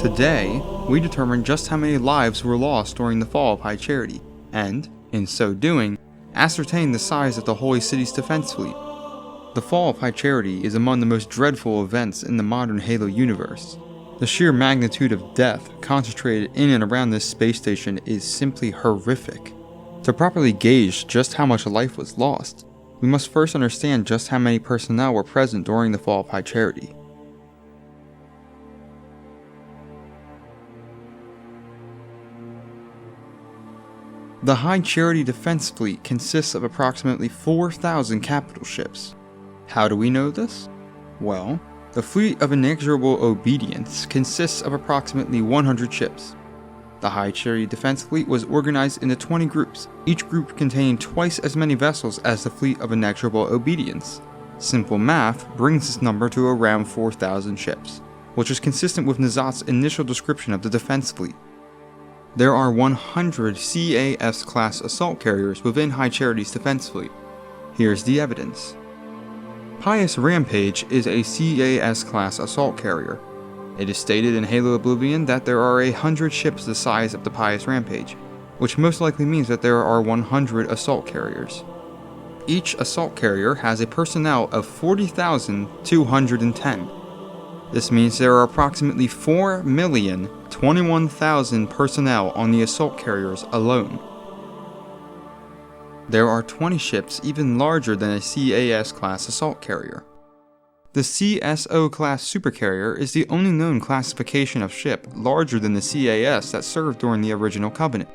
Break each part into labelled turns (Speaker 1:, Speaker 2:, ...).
Speaker 1: Today, we determine just how many lives were lost during the fall of High Charity, and, in so doing, ascertain the size of the Holy City's defense fleet. The fall of High Charity is among the most dreadful events in the modern Halo universe. The sheer magnitude of death concentrated in and around this space station is simply horrific. To properly gauge just how much life was lost, we must first understand just how many personnel were present during the fall of High Charity. The High Charity Defense Fleet consists of approximately 4,000 capital ships. How do we know this? Well, the Fleet of Inexorable Obedience consists of approximately 100 ships. The High Charity Defense Fleet was organized into 20 groups, each group containing twice as many vessels as the Fleet of Inexorable Obedience. Simple math brings this number to around 4,000 ships, which is consistent with N'Zot's initial description of the defense fleet. There are 100 CAS-class assault carriers within High Charity's defense fleet. Here's the evidence. Pious Rampage is a CAS-class assault carrier. It is stated in Halo Oblivion that there are 100 ships the size of the Pious Rampage, which most likely means that there are 100 assault carriers. Each assault carrier has a personnel of 40,210. This means there are approximately 4,021,000 personnel on the assault carriers alone. There are 20 ships even larger than a CAS-class assault carrier. The CSO-class supercarrier is the only known classification of ship larger than the CAS that served during the original Covenant.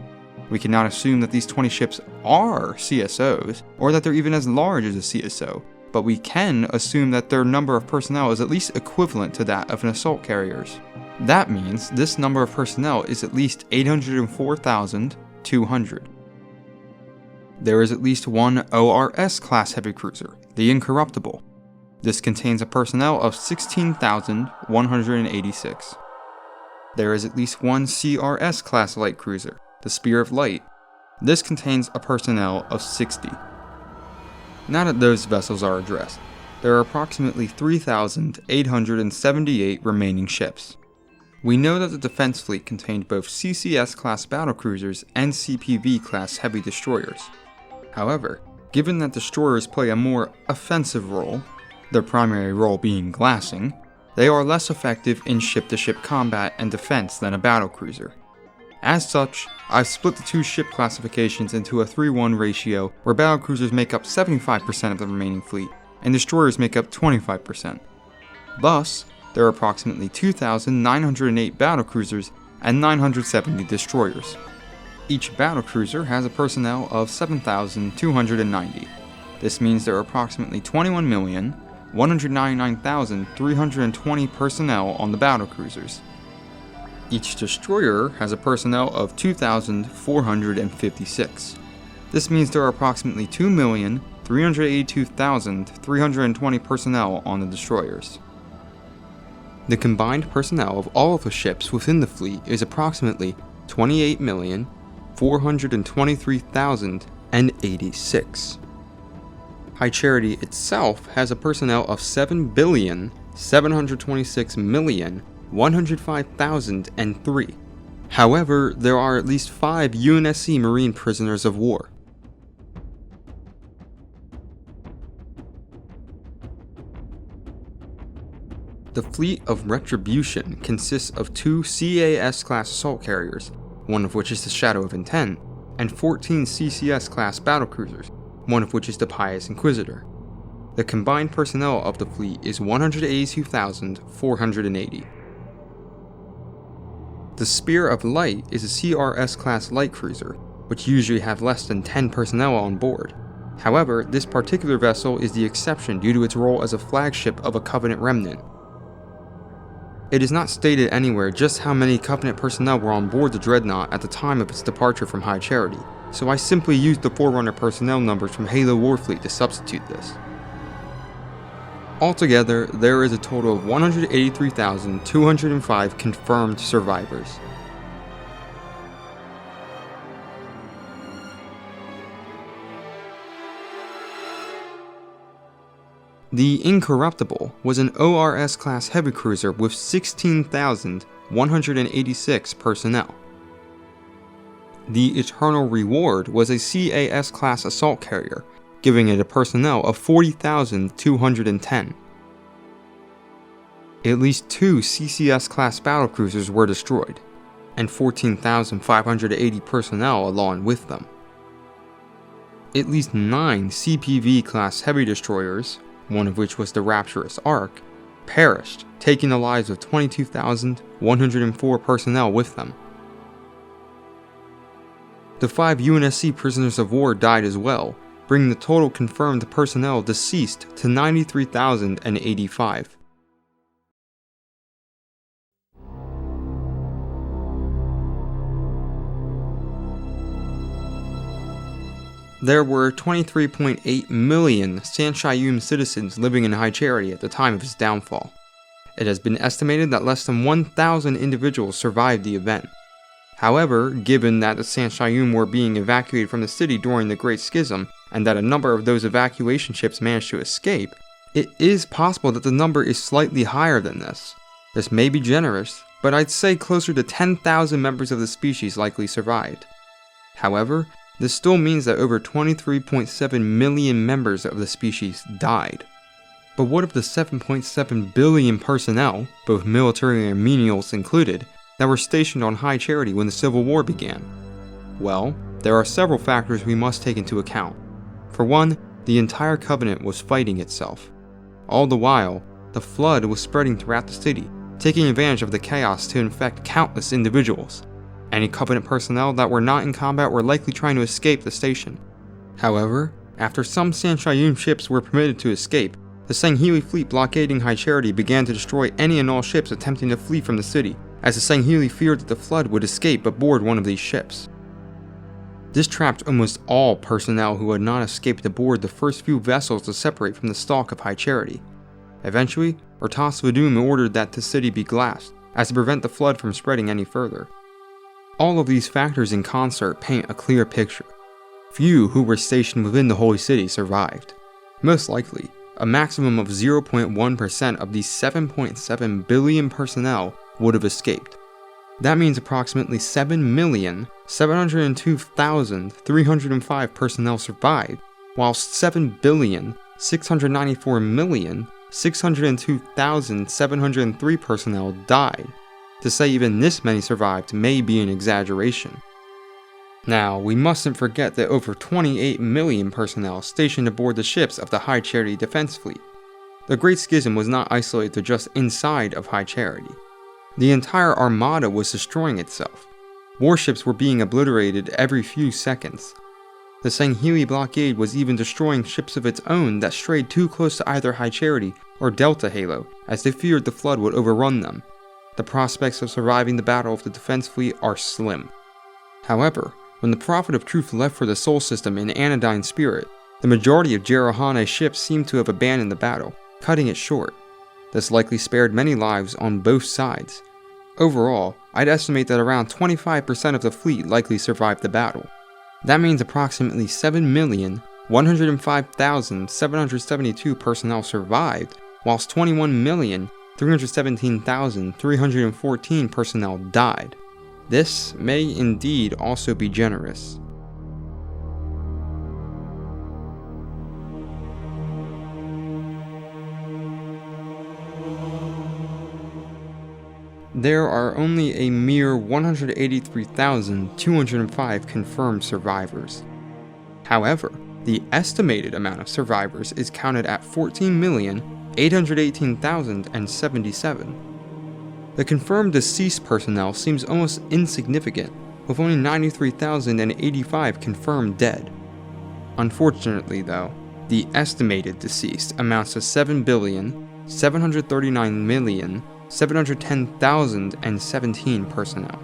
Speaker 1: We cannot assume that these 20 ships are CSOs, or that they're even as large as a CSO, but we can assume that their number of personnel is at least equivalent to that of an assault carrier's. That means this number of personnel is at least 804,200. There is at least one ORS-class heavy cruiser, the Incorruptible. This contains a personnel of 16,186. There is at least one CRS-class light cruiser, the Spear of Light. This contains a personnel of 60. Now that those vessels are addressed, there are approximately 3,878 remaining ships. We know that the defense fleet contained both CCS-class battlecruisers and CPV-class heavy destroyers. However, given that destroyers play a more offensive role, their primary role being glassing, they are less effective in ship-to-ship combat and defense than a battlecruiser. As such, I've split the two ship classifications into a 3-1 ratio where battlecruisers make up 75% of the remaining fleet, and destroyers make up 25%. Thus, there are approximately 2,908 battlecruisers and 970 destroyers. Each battlecruiser has a personnel of 7,290. This means there are approximately 21,199,320 personnel on the battlecruisers. Each destroyer has a personnel of 2,456. This means there are approximately 2,382,320 personnel on the destroyers. The combined personnel of all of the ships within the fleet is approximately 28,423,086. High Charity itself has a personnel of 7,726,105,003. However, there are at least 5 UNSC Marine prisoners of war. The Fleet of Retribution consists of 2 CAS-class assault carriers, one of which is the Shadow of Intent, and 14 CCS-class battlecruisers, one of which is the Pious Inquisitor. The combined personnel of the fleet is 182,480. The Spear of Light is a CRS-class light cruiser, which usually have less than 10 personnel on board. However, this particular vessel is the exception due to its role as a flagship of a Covenant remnant. It is not stated anywhere just how many Covenant personnel were on board the Dreadnought at the time of its departure from High Charity, so I simply used the Forerunner personnel numbers from Halo Warfleet to substitute this. Altogether, there is a total of 183,205 confirmed survivors. The Incorruptible was an ORS-class heavy cruiser with 16,186 personnel. The Eternal Reward was a CAS-class assault carrier, giving it a personnel of 40,210. At least 2 CCS-class battlecruisers were destroyed, and 14,580 personnel along with them. At least 9 CPV-class heavy destroyers, one of which was the Rapturous Ark, perished, taking the lives of 22,104 personnel with them. The 5 UNSC prisoners of war died as well, bringing the total confirmed personnel deceased to 93,085. There were 23.8 million Saint-Chayum citizens living in High Charity at the time of its downfall. It has been estimated that less than 1,000 individuals survived the event. However, given that the Saint-Chayum were being evacuated from the city during the Great Schism, and that a number of those evacuation ships managed to escape, it is possible that the number is slightly higher than this. This may be generous, but I'd say closer to 10,000 members of the species likely survived. However, this still means that over 23.7 million members of the species died. But what of the 7.7 billion personnel, both military and menials included, that were stationed on High Charity when the Civil War began? Well, there are several factors we must take into account. For one, the entire Covenant was fighting itself. All the while, the Flood was spreading throughout the city, taking advantage of the chaos to infect countless individuals. Any Covenant personnel that were not in combat were likely trying to escape the station. However, after some Saint-Chayum ships were permitted to escape, the Sangheili fleet blockading High Charity began to destroy any and all ships attempting to flee from the city, as the Sangheili feared that the Flood would escape aboard one of these ships. This trapped almost all personnel who had not escaped aboard the first few vessels to separate from the stalk of High Charity. Eventually, Ortas Vadum ordered that the city be glassed, as to prevent the Flood from spreading any further. All of these factors in concert paint a clear picture. Few who were stationed within the Holy City survived. Most likely, a maximum of 0.1% of these 7.7 billion personnel would have escaped. That means approximately 7,702,305 personnel survived, whilst 7,694,602,703 personnel died. To say even this many survived may be an exaggeration. Now, we mustn't forget that over 28 million personnel stationed aboard the ships of the High Charity Defense Fleet. The Great Schism was not isolated to just inside of High Charity. The entire armada was destroying itself. Warships were being obliterated every few seconds. The Sangheili blockade was even destroying ships of its own that strayed too close to either High Charity or Delta Halo, as they feared the Flood would overrun them. The prospects of surviving the Battle of the Defense Fleet are slim. However, when the Prophet of Truth left for the Sol System in Anodyne Spirit, the majority of Jerohane's ships seemed to have abandoned the battle, cutting it short. This likely spared many lives on both sides. Overall, I'd estimate that around 25% of the fleet likely survived the battle. That means approximately 7,105,772 personnel survived, whilst 21,317,314 personnel died. This may indeed also be generous. There are only a mere 183,205 confirmed survivors. However, the estimated amount of survivors is counted at 14,818,077. The confirmed deceased personnel seems almost insignificant, with only 93,085 confirmed dead. Unfortunately though, the estimated deceased amounts to 7,739,710,017 personnel.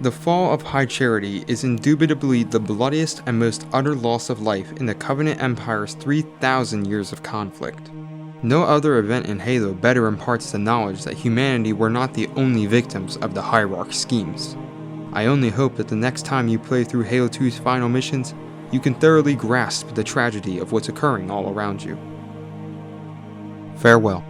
Speaker 1: The fall of High Charity is indubitably the bloodiest and most utter loss of life in the Covenant Empire's 3,000 years of conflict. No other event in Halo better imparts the knowledge that humanity were not the only victims of the Hierarch's schemes. I only hope that the next time you play through Halo 2's final missions, you can thoroughly grasp the tragedy of what's occurring all around you. Farewell.